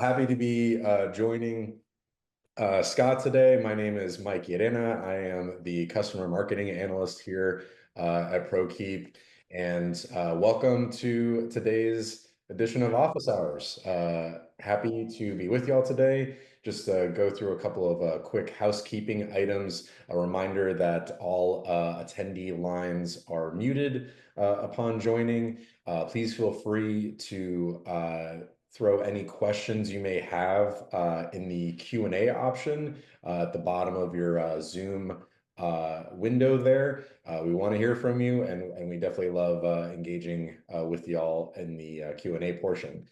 Happy to be joining Scott today. My name is Mike Yerena. I am the customer marketing analyst here at Prokeep, and welcome to today's edition of Office Hours. Happy to be with y'all today. Just go through a couple of quick housekeeping items. A reminder that all attendee lines are muted upon joining. Please feel free to throw any questions you may have in the Q&A option at the bottom of your Zoom window there. We want to hear from you, and we definitely love engaging with y'all in the Q&A portion.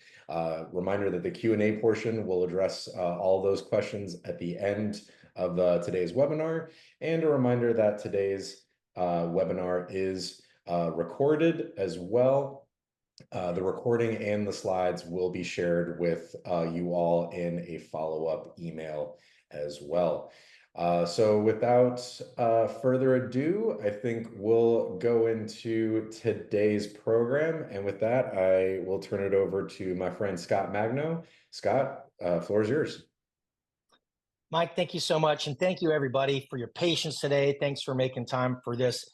Reminder that the Q&A portion will address all those questions at the end of today's webinar, and a reminder that today's webinar is recorded as well. The recording and the slides will be shared with you all in a follow-up email as well. So without further ado, I think we'll go into today's program. And with that, I will turn it over to my friend Scott Magno. Scott, floor is yours. Mike, thank you so much. And thank you, everybody, for your patience today. Thanks for making time for this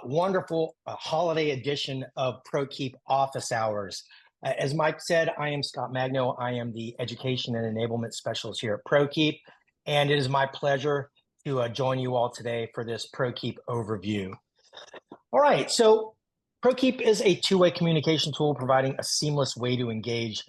wonderful holiday edition of Prokeep Office Hours. As Mike said, I am Scott Magno. I am the Education and Enablement Specialist here at Prokeep, and it is my pleasure to join you all today for this Prokeep overview. All right, so Prokeep is a two-way communication tool providing a seamless way to engage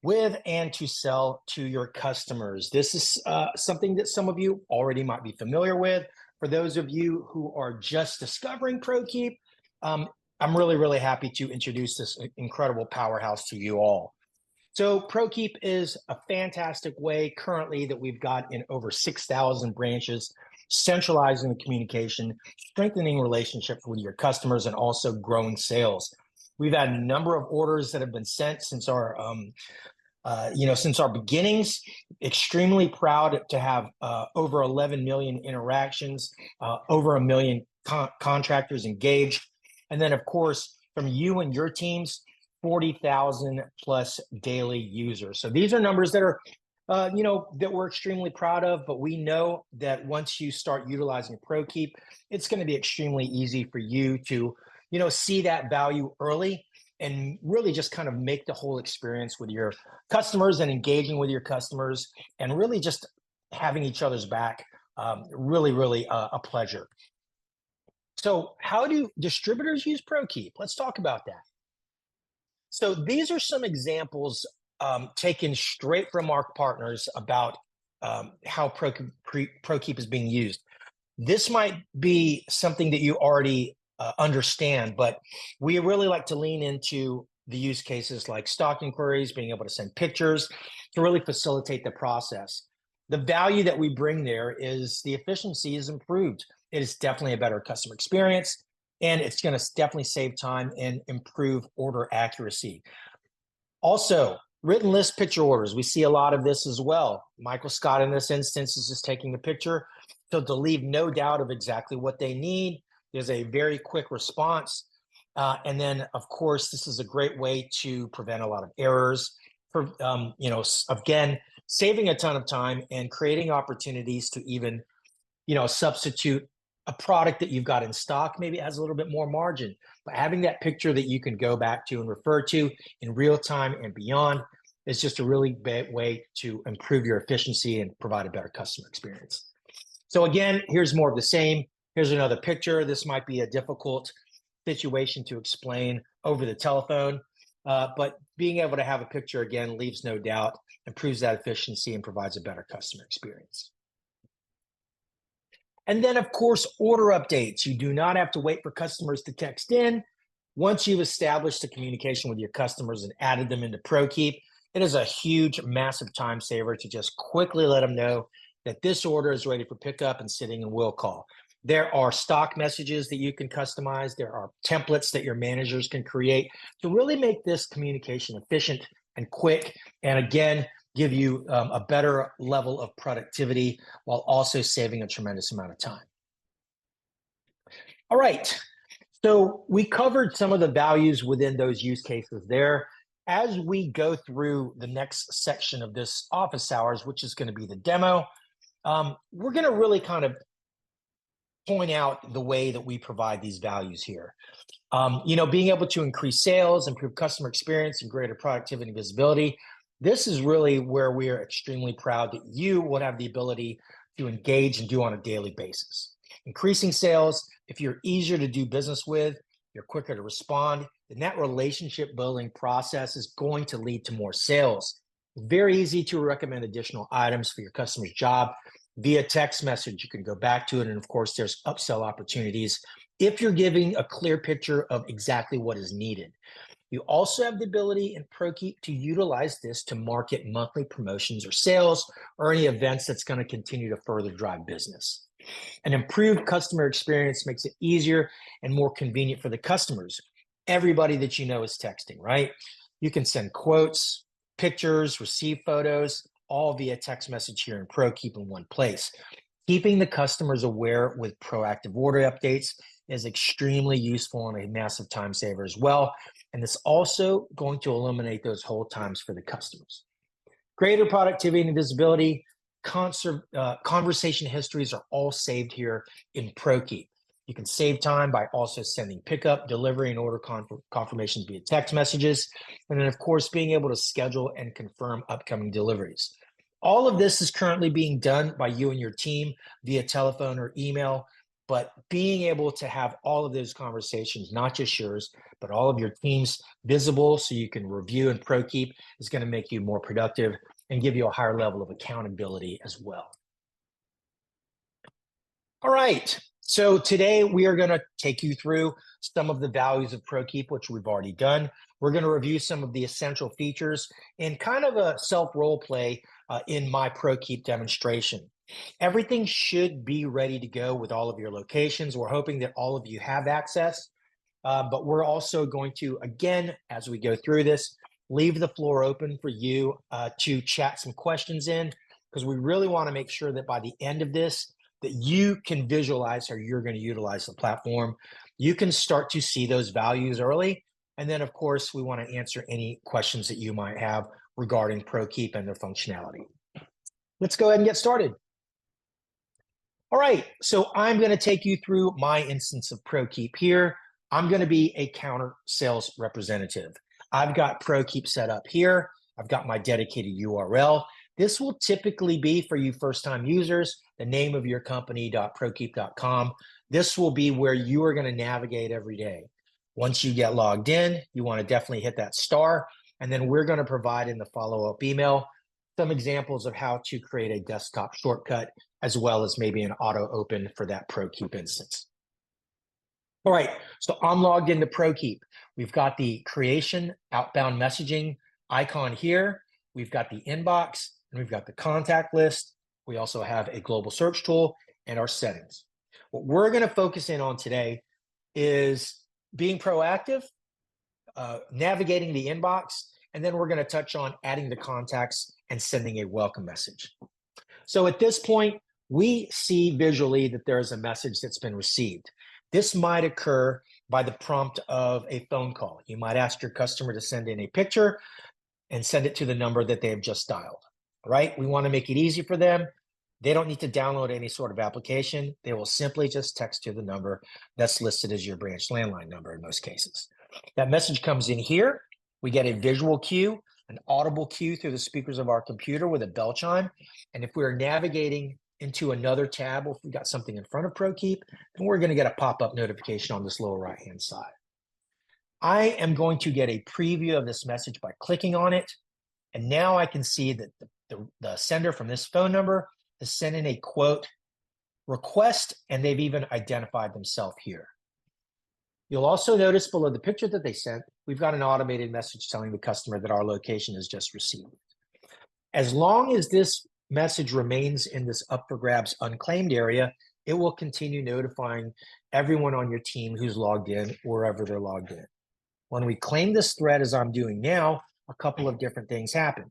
with and to sell to your customers. This is something that some of you already might be familiar with. For those of you who are just discovering Prokeep, I'm really, really happy to introduce this incredible powerhouse to you all. So Prokeep is a fantastic way currently that we've got in over 6,000 branches, centralizing the communication, strengthening relationships with your customers, and also growing sales. We've had a number of orders that have been sent since our since our beginnings. Extremely proud to have over 11 million interactions, over 1 million contractors engaged. And then, of course, from you and your teams, 40,000 plus daily users. So these are numbers that are, that we're extremely proud of, but we know that once you start utilizing Prokeep, it's going to be extremely easy for you to, see that value early and really just kind of make the whole experience with your customers and engaging with your customers and really just having each other's back. Really a pleasure. So how do distributors use Prokeep? Let's talk about that. So these are some examples taken straight from our partners about how Prokeep is being used. This might be something that you already understand, but we really like to lean into the use cases like stock inquiries, being able to send pictures to really facilitate the process. The value that we bring there is the efficiency is improved. It is definitely a better customer experience, and it's going to definitely save time and improve order accuracy. Also, written list picture orders. We see a lot of this as well. Michael Scott in this instance is just taking a picture to leave no doubt of exactly what they need. There's a very quick response. And then, of course, this is a great way to prevent a lot of errors, for, again, saving a ton of time and creating opportunities to even, substitute a product that you've got in stock. Maybe it has a little bit more margin, but having that picture that you can go back to and refer to in real time and beyond is just a really great way to improve your efficiency and provide a better customer experience. So again, here's more of the same. Here's another picture. This might be a difficult situation to explain over the telephone, but being able to have a picture again leaves no doubt, improves that efficiency, and provides a better customer experience. And then, of course, order updates. You do not have to wait for customers to text in. Once you've established the communication with your customers and added them into Prokeep, it is a huge, massive time saver to just quickly let them know that this order is ready for pickup and sitting in will call. There are stock messages that you can customize. There are templates that your managers can create to really make this communication efficient and quick. And again, give you a better level of productivity while also saving a tremendous amount of time. All right. So we covered some of the values within those use cases there. as we go through the next section of this office hours, which is going to be the demo, we're going to really kind of point out the way that we provide these values here. Being able to increase sales, improve customer experience, and greater productivity and visibility. This is really where we are extremely proud that you will have the ability to engage and do on a daily basis. Increasing sales, if you're easier to do business with, you're quicker to respond, then that relationship building process is going to lead to more sales. Very easy to recommend additional items for your customer's job via text message. You can go back to it. And of course, there's upsell opportunities if you're giving a clear picture of exactly what is needed. You also have the ability in Prokeep to utilize this to market monthly promotions or sales or any events that's going to continue to further drive business. An improved customer experience makes it easier and more convenient for the customers. Everybody that you know is texting, right? You can send quotes, pictures, receive photos, all via text message here in Prokeep in one place. Keeping the customers aware with proactive order updates is extremely useful and a massive time saver as well. And it's also going to eliminate those hold times for the customers. Greater productivity and visibility, conversation histories are all saved here in Prokeep. You can save time by also sending pickup, delivery, and order confirmations via text messages. And then, of course, being able to schedule and confirm upcoming deliveries. All of this is currently being done by you and your team via telephone or email, but being able to have all of those conversations, not just yours, but all of your teams visible so you can review and Prokeep is going to make you more productive and give you a higher level of accountability as well. All right, so today we are going to take you through some of the values of Prokeep, which we've already done. We're going to review some of the essential features in kind of a self-role play in my Prokeep demonstration. Everything should be ready to go with all of your locations. We're hoping that all of you have access, but we're also going to, again, as we go through this, leave the floor open for you to chat some questions in, because we really want to make sure that by the end of this, that you can visualize how you're going to utilize the platform. You can start to see those values early. And then, of course, we want to answer any questions that you might have regarding Prokeep and their functionality. Let's go ahead and get started. All right, so I'm going to take you through my instance of Prokeep here. I'm going to be a counter sales representative. I've got Prokeep set up here. I've got my dedicated URL. This will typically be for you first-time users, the name of your company.prokeep.com. This will be where you are going to navigate every day. Once you get logged in, you want to definitely hit that star, and then we're going to provide in the follow-up email some examples of how to create a desktop shortcut, as well as maybe an auto open for that Prokeep instance. All right, so I'm logged into Prokeep. We've got the creation outbound messaging icon here. We've got the inbox, and we've got the contact list. We also have a global search tool and our settings. What we're going to focus in on today is being proactive, navigating the inbox, and then we're going to touch on adding the contacts and sending a welcome message. So at this point, we see visually that there is a message that's been received. This might occur by the prompt of a phone call. You might ask your customer to send in a picture and send it to the number that they have just dialed, right? We want to make it easy for them. They don't need to download any sort of application. They will simply just text to the number that's listed as your branch landline number in most cases. That message comes in here. We get a visual cue, an audible cue through the speakers of our computer with a bell chime. And if we're navigating into another tab, or if we got something in front of Prokeep, then we're going to get a pop-up notification on this lower right-hand side. I am going to get a preview of this message by clicking on it. And now I can see that the sender from this phone number has sent in a quote request, and they've even identified themselves here. You'll also notice below the picture that they sent, we've got an automated message telling the customer that our location is just received. As long as this message remains in this up for grabs unclaimed area, it will continue notifying everyone on your team who's logged in wherever they're logged in. When we claim this thread, as I'm doing now, a couple of different things happen.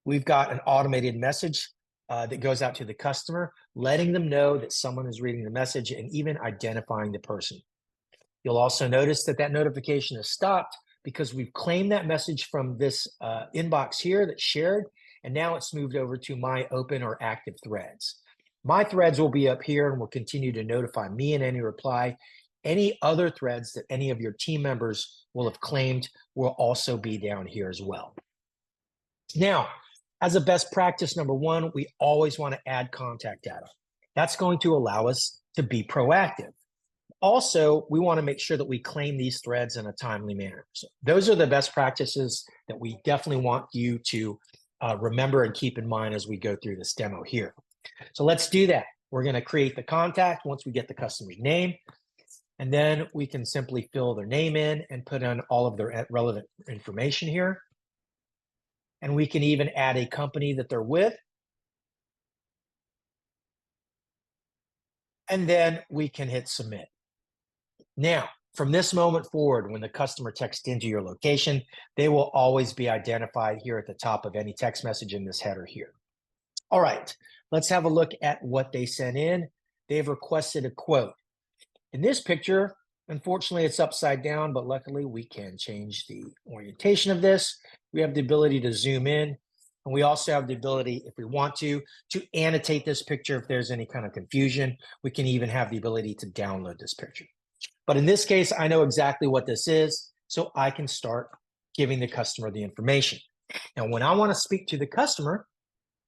We've got an automated message that goes out to the customer, letting them know that someone is reading the message and even identifying the person. You'll also notice that that notification is stopped because we've claimed that message from this inbox here that's shared, and now it's moved over to my open or active threads. My threads will be up here and will continue to notify me in any reply. Any other threads that any of your team members will have claimed will also be down here as well. Now, as a best practice, number one, we always want to add contact data. That's going to allow us to be proactive. Also, we want to make sure that we claim these threads in a timely manner. So those are the best practices that we definitely want you to remember and keep in mind as we go through this demo here. So let's do that. We're going to create the contact once we get the customer's name, and then we can simply fill their name in and put in all of their relevant information here. And we can even add a company that they're with. And then we can hit submit. Now, from this moment forward, when the customer texts into your location, they will always be identified here at the top of any text message in this header here. All right, let's have a look at what they sent in. They've requested a quote. In this picture, unfortunately, it's upside down, but luckily we can change the orientation of this. We have the ability to zoom in, and we also have the ability, if we want to annotate this picture if there's any kind of confusion. We can even have the ability to download this picture. But in this case, I know exactly what this is, so I can start giving the customer the information. Now, when I want to speak to the customer,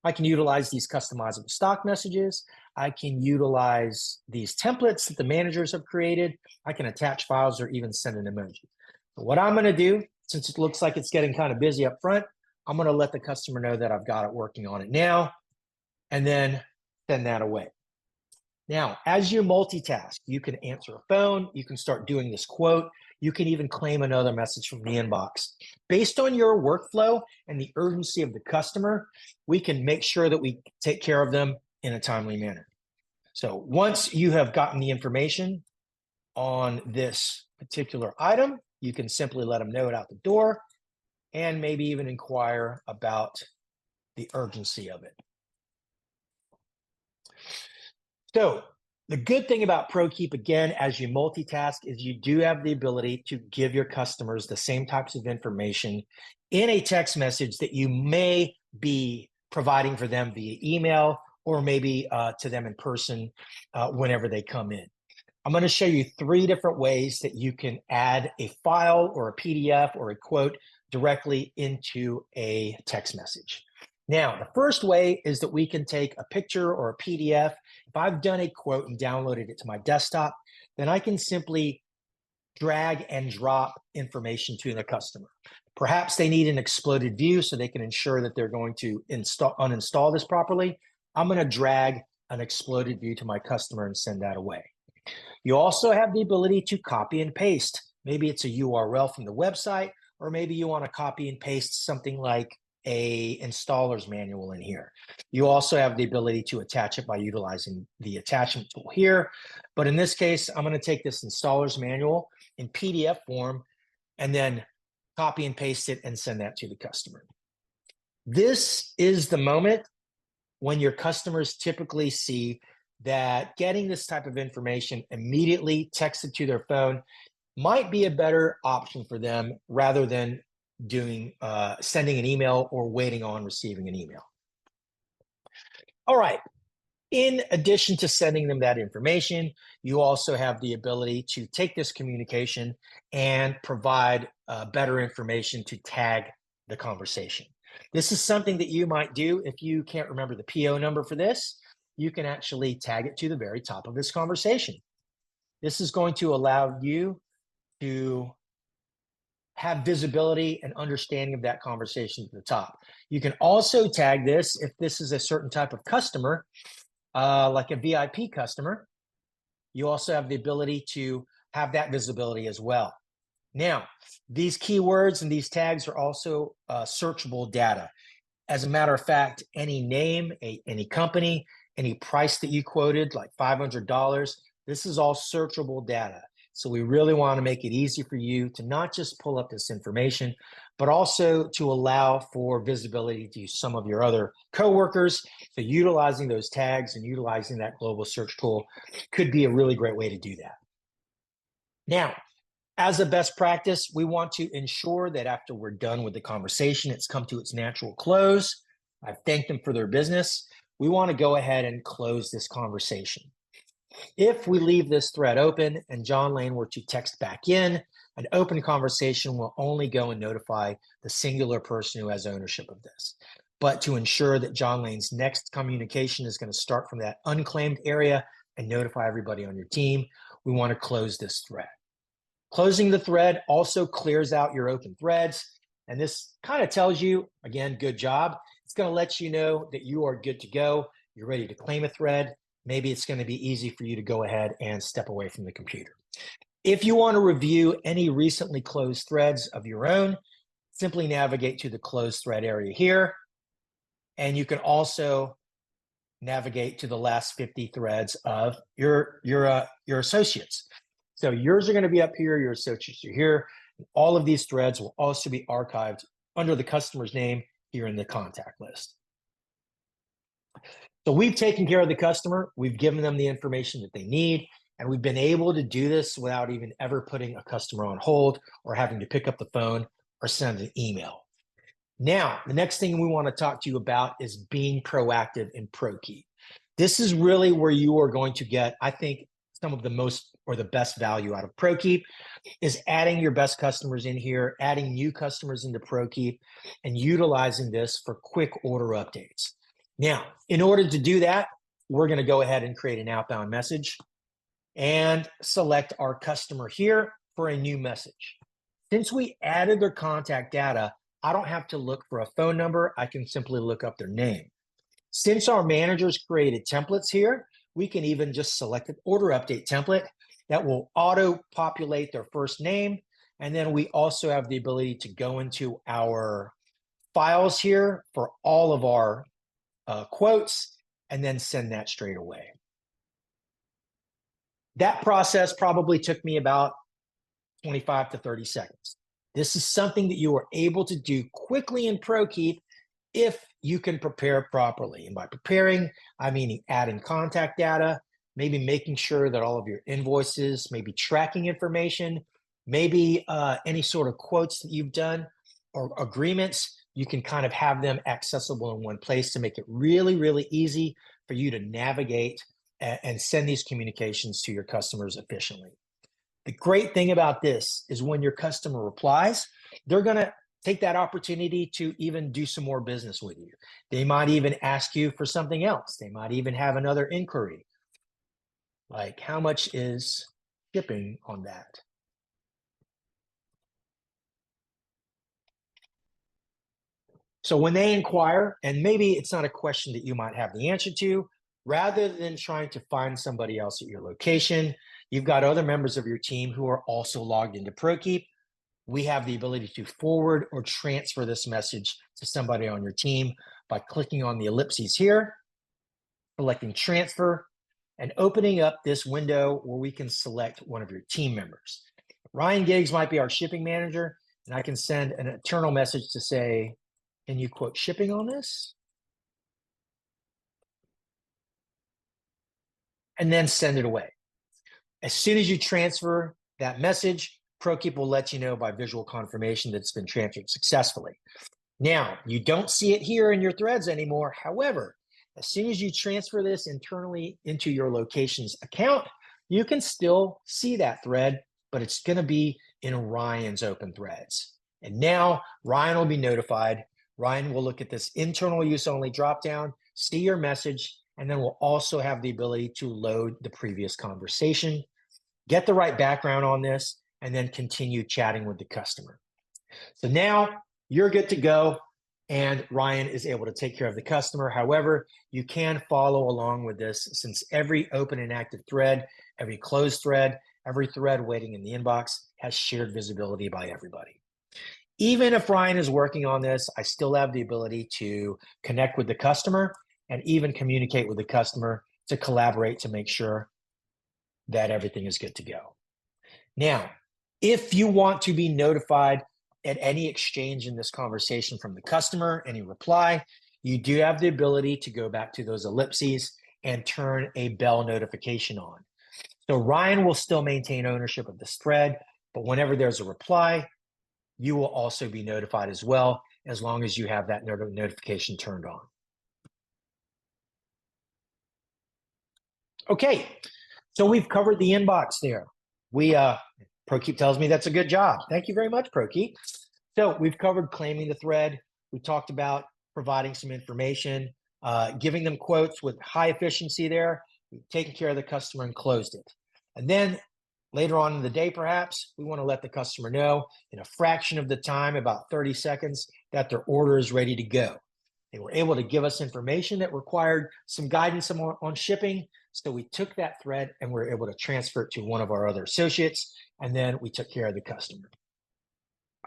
I can utilize these customizable stock messages. I can utilize these templates that the managers have created. I can attach files or even send an emoji. So what I'm going to do, since it looks like it's getting kind of busy up front, I'm going to let the customer know that I've got it working on it now, and then send that away. Now, as you multitask, you can answer a phone, you can start doing this quote, you can even claim another message from the inbox. Based on your workflow and the urgency of the customer, we can make sure that we take care of them in a timely manner. So once you have gotten the information on this particular item, you can simply let them know it out the door and maybe even inquire about the urgency of it. So the good thing about Prokeep, again, as you multitask, is you do have the ability to give your customers the same types of information in a text message that you may be providing for them via email or maybe to them in person whenever they come in. I'm going to show you 3 different ways that you can add a file or a PDF or a quote directly into a text message. Now, the first way is that we can take a picture or a PDF. If I've done a quote and downloaded it to my desktop, then I can simply drag and drop information to the customer. Perhaps they need an exploded view so they can ensure that they're going to uninstall this properly. I'm going to drag an exploded view to my customer and send that away. You also have the ability to copy and paste. Maybe it's a URL from the website, or maybe you want to copy and paste something like a installer's manual in here. You also have the ability to attach it by utilizing the attachment tool here. But in this case, I'm going to take this installer's manual in PDF form and then copy and paste it and send that to the customer. This is the moment when your customers typically see that getting this type of information immediately texted to their phone might be a better option for them rather than doing sending an email or waiting on receiving an email. All right. In addition to sending them that information, you also have the ability to take this communication and provide better information to tag the conversation. This is something that you might do if you can't remember the PO number for this. You can actually tag it to the very top of this conversation. This is going to allow you to have visibility and understanding of that conversation at the top. You can also tag this if this is a certain type of customer, like a VIP customer. You also have the ability to have that visibility as well. Now, these keywords and these tags are also searchable data. As a matter of fact, any name, any company, any price that you quoted, like $500, this is all searchable data. So we really want to make it easy for you to not just pull up this information, but also to allow for visibility to some of your other coworkers. So utilizing those tags and utilizing that global search tool could be a really great way to do that. Now, As a best practice, we want to ensure that after we're done with the conversation, it's come to its natural close. I've thanked them for their business. We want to go ahead and close this conversation. If we leave this thread open and John Lane were to text back in, an open conversation will only go and notify the singular person who has ownership of this. But to ensure that John Lane's next communication is going to start from that unclaimed area and notify everybody on your team, we want to close this thread. Closing the thread also clears out your open threads. And this kind of tells you, again, good job. It's going to let you know that you are good to go. You're ready to claim a thread. Maybe it's going to be easy for you to go ahead and step away from the computer. If you want to review any recently closed threads of your own, simply navigate to the closed thread area here. And you can also navigate to the last 50 threads of your associates. So yours are going to be up here, your associates are here. All of these threads will also be archived under the customer's name here in the contact list. So we've taken care of the customer, we've given them the information that they need, and we've been able to do this without even ever putting a customer on hold or having to pick up the phone or send an email. Now, the next thing we want to talk to you about is being proactive in Prokeep. This is really where you are going to get, I think, some of the most or the best value out of Prokeep is adding your best customers in here, adding new customers into Prokeep, and utilizing this for quick order updates. Now, in order to do that, we're going to go ahead and create an outbound message and select our customer here for a new message. Since we added their contact data, I don't have to look for a phone number. I can simply look up their name. Since our managers created templates here, we can even just select an order update template that will auto-populate their first name. And then we also have the ability to go into our files here for all of our quotes and then send that straight away. That process probably took me about 25 to 30 seconds. This is something that you are able to do quickly in Prokeep if you can prepare properly. And by preparing, I mean adding contact data, maybe making sure that all of your invoices, maybe tracking information, maybe any sort of quotes that you've done or agreements, you can kind of have them accessible in one place to make it really, really easy for you to navigate and send these communications to your customers efficiently. The great thing about this is when your customer replies, they're going to take that opportunity to even do some more business with you. They might even ask you for something else. They might even have another inquiry, like how much is shipping on that? So when they inquire, and maybe it's not a question that you might have the answer to, rather than trying to find somebody else at your location, you've got other members of your team who are also logged into Prokeep. We have the ability to forward or transfer this message to somebody on your team by clicking on the ellipses here, selecting transfer, and opening up this window where we can select one of your team members. Ryan Giggs might be our shipping manager, and I can send an internal message to say, can you quote shipping on this? And then send it away. As soon as you transfer that message, Prokeep will let you know by visual confirmation that it's been transferred successfully. Now, you don't see it here in your threads anymore. However, as soon as you transfer this internally into your location's account, you can still see that thread, but it's going to be in Ryan's open threads. And now Ryan will be notified. Ryan will look at this internal use only dropdown, see your message, and then we'll also have the ability to load the previous conversation, get the right background on this, and then continue chatting with the customer. So now you're good to go, and Ryan is able to take care of the customer. However, you can follow along with this since every open and active thread, every closed thread, every thread waiting in the inbox has shared visibility by everybody. Even if Ryan is working on this, I still have the ability to connect with the customer and even communicate with the customer to collaborate to make sure that everything is good to go. Now, if you want to be notified at any exchange in this conversation from the customer, any reply, you do have the ability to go back to those ellipses and turn a bell notification on. So Ryan will still maintain ownership of this thread, But whenever there's a reply, you will also be notified as well, as long as you have that notification turned on. Okay, so we've covered the inbox there. Prokeep tells me that's a good job. Thank you very much, Prokeep. So we've covered claiming the thread. We talked about providing some information, giving them quotes with high efficiency there. We've taken care of the customer and closed it. And then later on in the day, perhaps, we want to let the customer know in a fraction of the time, about 30 seconds, that their order is ready to go. They were able to give us information that required some guidance on shipping. So we took that thread and we were able to transfer it to one of our other associates, and then we took care of the customer.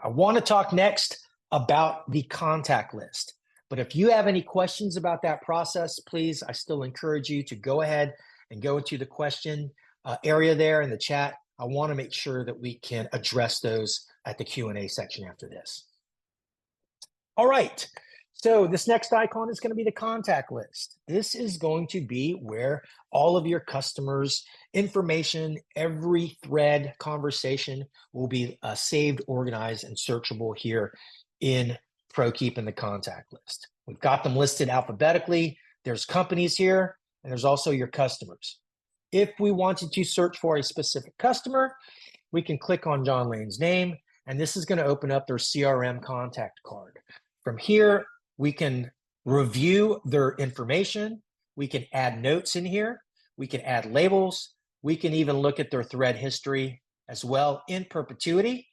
I want to talk next about the contact list. But if you have any questions about that process, please, I still encourage you to go ahead and go into the question area there in the chat. I want to make sure that we can address those at the Q&A section after this. All right. So this next icon is going to be the contact list. This is going to be where all of your customers' information, every thread conversation will be saved, organized, and searchable here in Prokeep in the contact list. We've got them listed alphabetically. There's companies here, and there's also your customers. If we wanted to search for a specific customer, we can click on John Lane's name, and this is going to open up their CRM contact card. From here, we can review their information. We can add notes in here. We can add labels. We can even look at their thread history as well in perpetuity.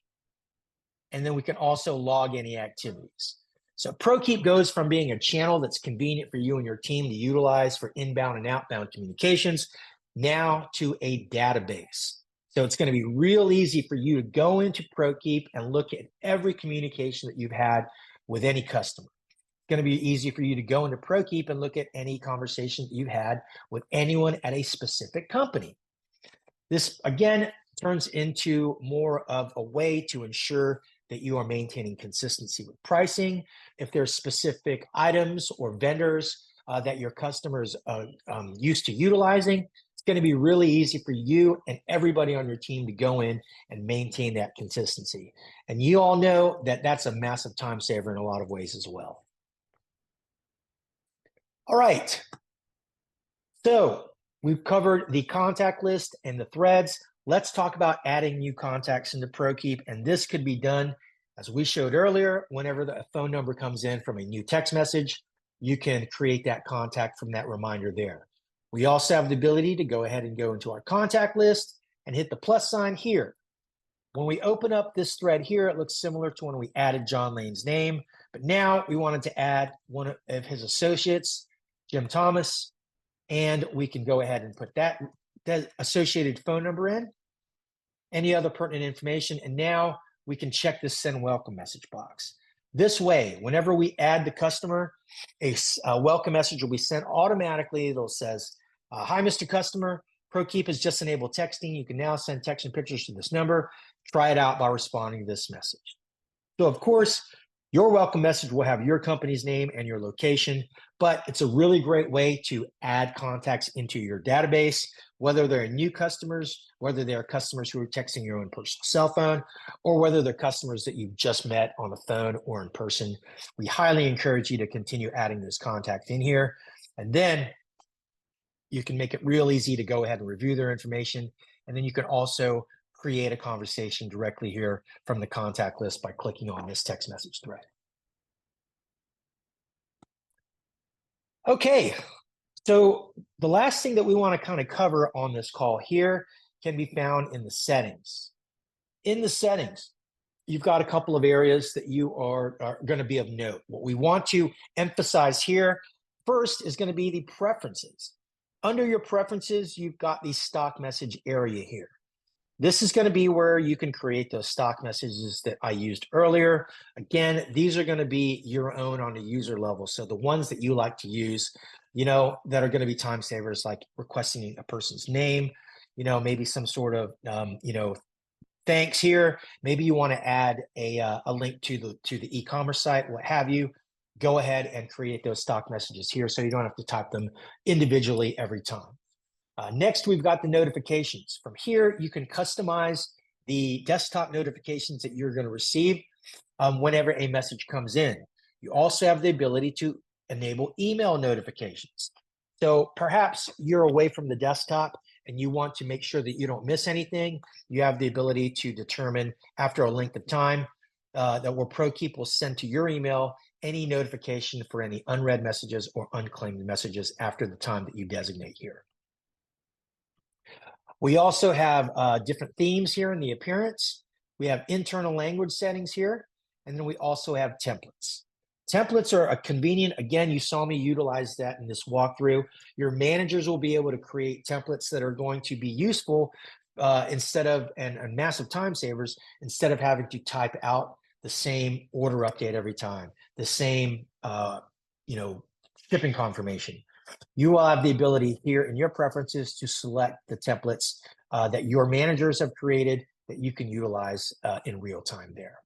And then we can also log any activities. So Prokeep goes from being a channel that's convenient for you and your team to utilize for inbound and outbound communications now to a database. So it's going to be real easy for you to go into Prokeep and look at every communication that you've had with any customer. It's going to be easy for you to go into Prokeep and look at any conversation that you've had with anyone at a specific company. This, again, turns into more of a way to ensure that you are maintaining consistency with pricing. If there's specific items or vendors that your customers are used to utilizing, it's going to be really easy for you and everybody on your team to go in and maintain that consistency. And you all know that that's a massive time saver in a lot of ways as well. All right. So we've covered the contact list and the threads. Let's talk about adding new contacts into Prokeep. And this could be done, as we showed earlier, whenever the phone number comes in from a new text message, you can create that contact from that reminder there. We also have the ability to go ahead and go into our contact list and hit the plus sign here. When we open up this thread here, it looks similar to when we added John Lane's name, but now we wanted to add one of his associates, Jim Thomas, and we can go ahead and put that associated phone number in, any other pertinent information, and now we can check this send welcome message box. This way, whenever we add the customer, a welcome message will be sent automatically. It'll says, hi, Mr. Customer, Prokeep has just enabled texting. You can now send text and pictures to this number. Try it out by responding to this message. So, of course, your welcome message will have your company's name and your location, but it's a really great way to add contacts into your database, whether they're new customers, whether they're customers who are texting your own personal cell phone, or whether they're customers that you've just met on the phone or in person. We highly encourage you to continue adding those contacts in here. And then you can make it real easy to go ahead and review their information. And then you can also create a conversation directly here from the contact list by clicking on this text message thread. Okay, so the last thing that we want to kind of cover on this call here can be found in the settings. In the settings, you've got a couple of areas that you are going to be of note. What we want to emphasize here first is going to be the preferences. Under your preferences, you've got the stock message area here. This is going to be where you can create those stock messages that I used earlier. Again, these are going to be your own on a user level. So the ones that you like to use, that are going to be time savers, like requesting a person's name, maybe some sort of, thanks here. Maybe you want to add a link to the e-commerce site, what have you. Go ahead and create those stock messages here so you don't have to type them individually every time. Next, we've got the notifications. From here, you can customize the desktop notifications that you're going to receive whenever a message comes in. You also have the ability to enable email notifications. So perhaps you're away from the desktop and you want to make sure that you don't miss anything. You have the ability to determine after a length of time that where Prokeep will send to your email any notification for any unread messages or unclaimed messages after the time that you designate here. We also have different themes here in the appearance. We have internal language settings here, and then we also have templates. Templates are a convenient, again, you saw me utilize that in this walkthrough. Your managers will be able to create templates that are going to be useful instead of, and massive time savers, instead of having to type out the same order update every time, the same, shipping confirmation. You will have the ability here in your preferences to select the templates that your managers have created that you can utilize in real time there.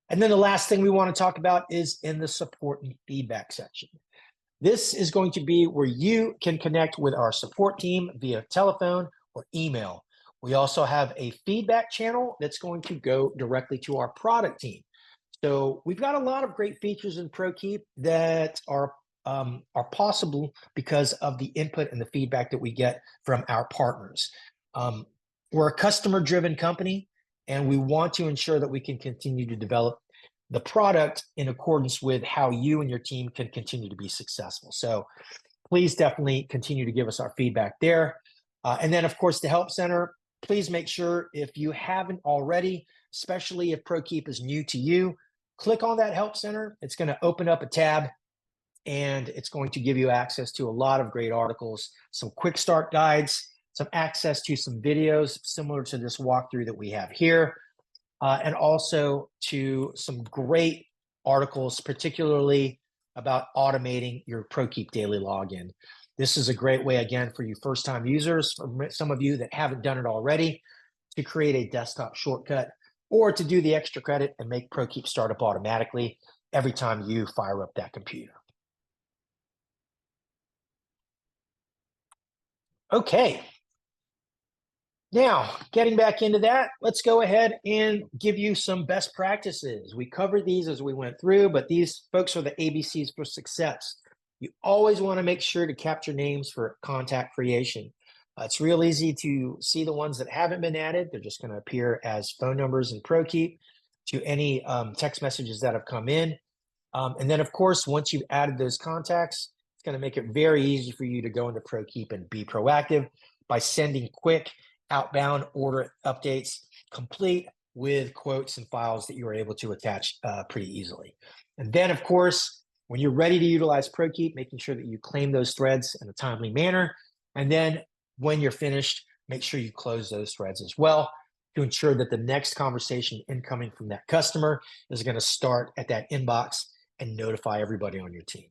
And then the last thing we want to talk about is in the support and feedback section. This is going to be where you can connect with our support team via telephone or email. We also have a feedback channel that's going to go directly to our product team. So we've got a lot of great features in Prokeep that are possible because of the input and the feedback that we get from our partners. We're a customer-driven company, and we want to ensure that we can continue to develop the product in accordance with how you and your team can continue to be successful. So please definitely continue to give us our feedback there. And then, of course, the Help Center, please make sure if you haven't already, especially if Prokeep is new to you, click on that Help Center. It's going to open up a tab, and it's going to give you access to a lot of great articles, some quick start guides, some access to some videos similar to this walkthrough that we have here, and also to some great articles, particularly about automating your Prokeep daily login. This is a great way, again, for you first-time users, for some of you that haven't done it already, to create a desktop shortcut or to do the extra credit and make Prokeep start up automatically every time you fire up that computer. Okay. Now, getting back into that, let's go ahead and give you some best practices. We covered these as we went through, but these folks are the ABCs for success. You always want to make sure to capture names for contact creation. It's real easy to see the ones that haven't been added. They're just going to appear as phone numbers in Prokeep to any text messages that have come in. And then, of course, once you've added those contacts, it's going to make it very easy for you to go into Prokeep and be proactive by sending quick outbound order updates, complete with quotes and files that you are able to attach pretty easily. And then, of course, when you're ready to utilize Prokeep, making sure that you claim those threads in a timely manner. And then when you're finished, make sure you close those threads as well to ensure that the next conversation incoming from that customer is going to start at that inbox and notify everybody on your team.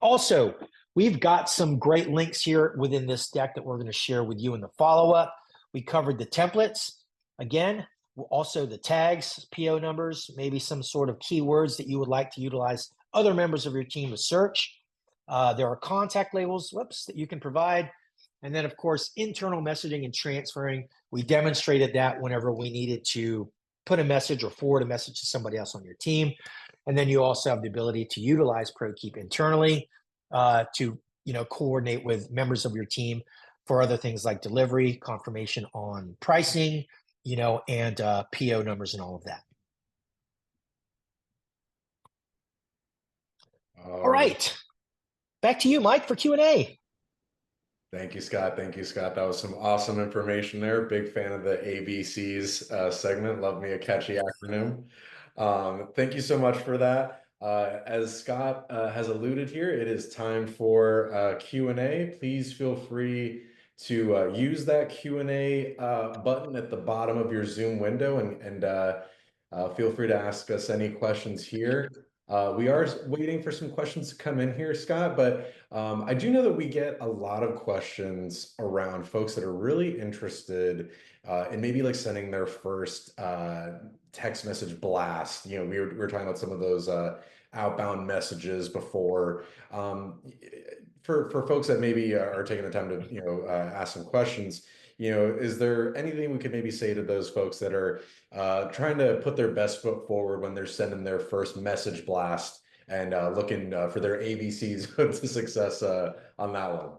Also, we've got some great links here within this deck that we're going to share with you in the follow-up. We covered the templates. Again, also the tags, PO numbers, maybe some sort of keywords that you would like to utilize other members of your team to search. There are contact labels, that you can provide. And then, of course, internal messaging and transferring. We demonstrated that whenever we needed to put a message or forward a message to somebody else on your team. And then you also have the ability to utilize Prokeep internally to coordinate with members of your team for other things like delivery, confirmation on pricing, and PO numbers and all of that. All right. Back to you, Mike, for Q&A. Thank you, Scott. Thank you, Scott. That was some awesome information there. Big fan of the ABCs segment. Love me a catchy acronym. Thank you so much for that. As Scott has alluded here, it is time for Q&A. Please feel free to use that Q&A button at the bottom of your Zoom window and feel free to ask us any questions here. We are waiting for some questions to come in here, Scott, but I do know that we get a lot of questions around folks that are really interested in maybe like sending their first text message blast. We were talking about some of those outbound messages before. For folks that maybe are taking the time to ask some questions, is there anything we could maybe say to those folks that are trying to put their best foot forward when they're sending their first message blast and looking for their ABCs to success on that one?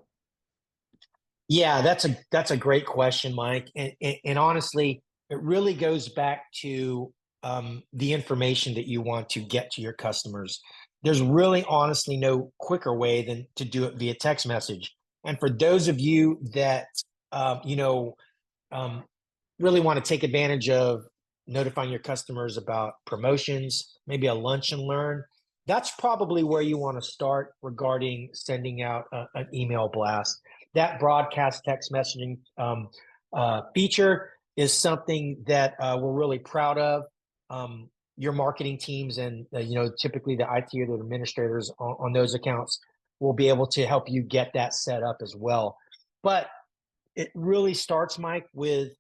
Yeah, that's a great question, Mike. And honestly, it really goes back to the information that you want to get to your customers. There's really honestly no quicker way than to do it via text message. And for those of you that um, you know um, really want to take advantage of notifying your customers about promotions, maybe a lunch and learn, that's probably where you want to start regarding sending out an email blast. That broadcast text messaging feature is something that we're really proud of. Your marketing teams and typically the IT or the administrators on those accounts will be able to help you get that set up as well. But it really starts, Mike, with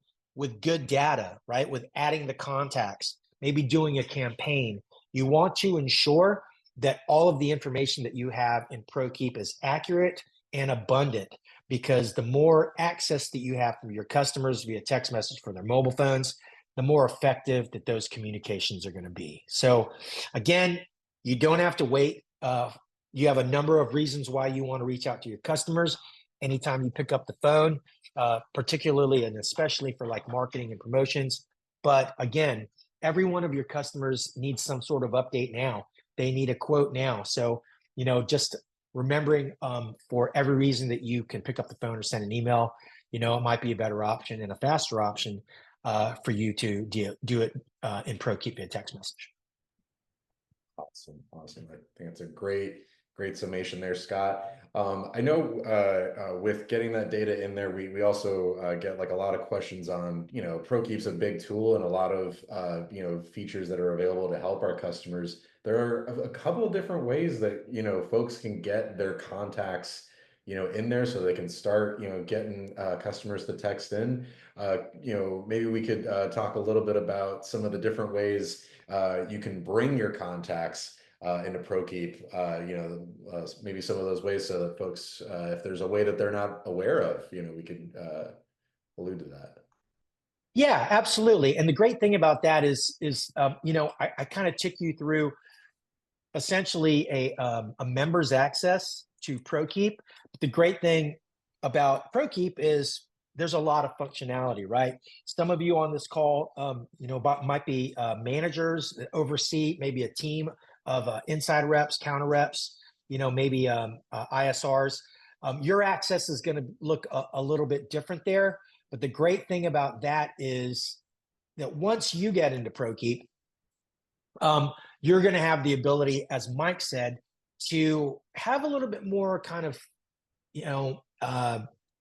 good data, right? With adding the contacts, maybe doing a campaign. You want to ensure that all of the information that you have in Prokeep is accurate and abundant, because the more access that you have from your customers via text message for their mobile phones, the more effective that those communications are going to be. So again, you don't have to wait. You have a number of reasons why you want to reach out to your customers anytime you pick up the phone, particularly and especially for like marketing and promotions. But again, every one of your customers needs some sort of update now. They need a quote now. So, just remembering for every reason that you can pick up the phone or send an email, it might be a better option and a faster option for you to do it in Prokeep via text message. Awesome. Awesome. I think that's a great summation there, Scott. I know with getting that data in there, we also get like a lot of questions on, Prokeep's a big tool and a lot of, features that are available to help our customers. There are a couple of different ways that, folks can get their contacts, in there so they can start, getting customers to text in. Maybe we could talk a little bit about some of the different ways you can bring your contacts into Prokeep, maybe some of those ways so that folks, if there's a way that they're not aware of, we could allude to that. Yeah, absolutely. And the great thing about that is I kind of took you through essentially a members access to Prokeep. But the great thing about Prokeep is there's a lot of functionality, right? Some of you on this call, might be managers that oversee maybe a team of inside reps, counter reps, maybe ISRs. Your access is going to look a little bit different there. But the great thing about that is that once you get into Prokeep, you're going to have the ability, as Mike said, to have a little bit more kind of,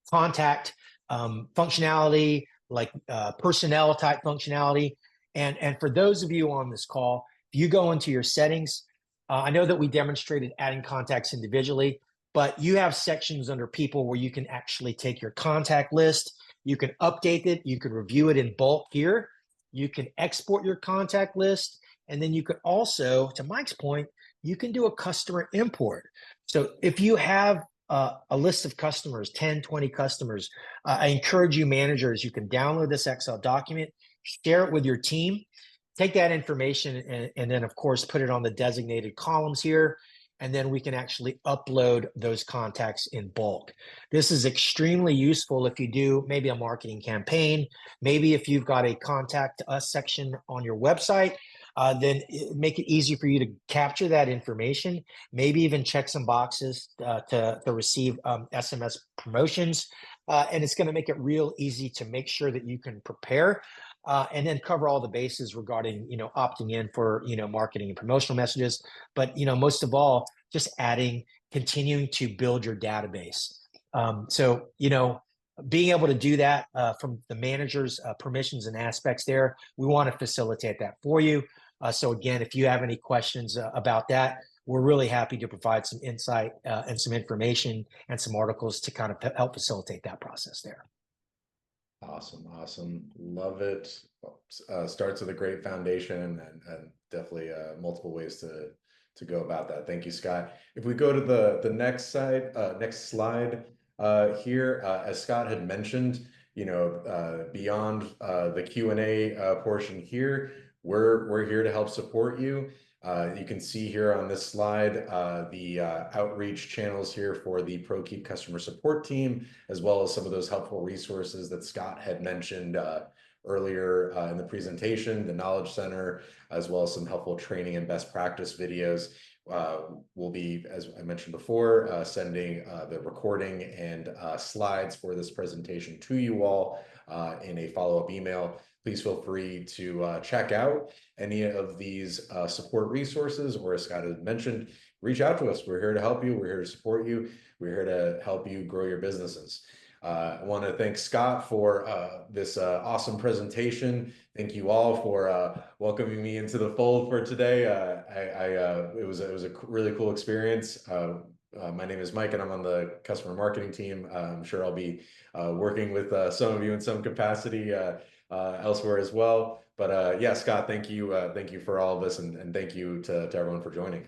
contact functionality, like personnel type functionality. And for those of you on this call, if you go into your settings, I know that we demonstrated adding contacts individually, but you have sections under people where you can actually take your contact list, you can update it, you can review it in bulk here, you can export your contact list, and then you could also, to Mike's point, you can do a customer import. So if you have a list of customers, 10, 20 customers, I encourage you managers, you can download this Excel document, share it with your team, take that information and then of course put it on the designated columns here. And then we can actually upload those contacts in bulk. This is extremely useful if you do maybe a marketing campaign, maybe if you've got a contact us section on your website, then make it easy for you to capture that information, maybe even check some boxes to receive SMS promotions. And it's going to make it real easy to make sure that you can prepare and then cover all the bases regarding, opting in for, marketing and promotional messages. But, most of all, just continuing to build your database. So, being able to do that from the manager's permissions and aspects there, we want to facilitate that for you. So again, if you have any questions about that, we're really happy to provide some insight and some information and some articles to kind of help facilitate that process there. Awesome. Awesome. Love it. Starts with a great foundation and definitely multiple ways to go about that. Thank you, Scott. If we go to the next slide here, as Scott had mentioned, beyond the Q&A portion here, we're here to help support you. You can see here on this slide the outreach channels here for the Prokeep customer support team, as well as some of those helpful resources that Scott had mentioned earlier in the presentation, the Knowledge Center, as well as some helpful training and best practice videos. We'll be, as I mentioned before, sending the recording and slides for this presentation to you all in a follow-up email. Please feel free to check out any of these support resources, or as Scott had mentioned, reach out to us. We're here to help you. We're here to support you. We're here to help you grow your businesses. I want to thank Scott for this awesome presentation. Thank you all for welcoming me into the fold for today. It was a really cool experience. My name is Mike, and I'm on the customer marketing team. I'm sure I'll be working with some of you in some capacity elsewhere as well. But yeah, Scott, thank you for all of this, and thank you to everyone for joining.